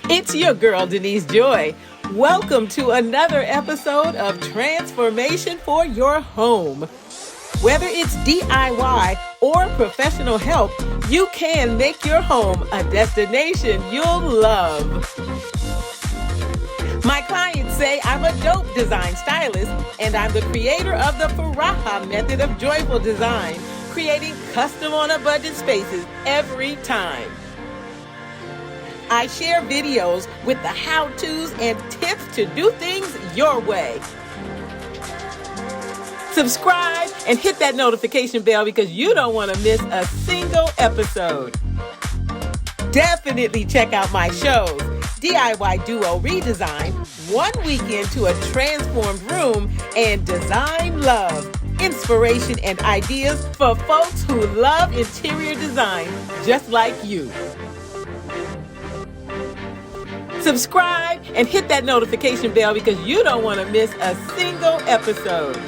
It's your girl, Denise Joy. Welcome to another episode of Transformation for Your Home. Whether it's DIY or professional help, you can make your home a destination you'll love. My clients say I'm a dope design stylist, and I'm the creator of the Faraha method of joyful design, creating custom on a budget spaces every time. I share videos with the how-tos and tips to do things your way. Subscribe and hit that notification bell because you don't want to miss a single episode. Definitely check out my shows, DIY DUO Redesign, One Weekend to a Transformed Room, and Design Love, inspiration and ideas for folks who love interior design just like you. Subscribe and hit that notification bell because you don't want to miss a single episode.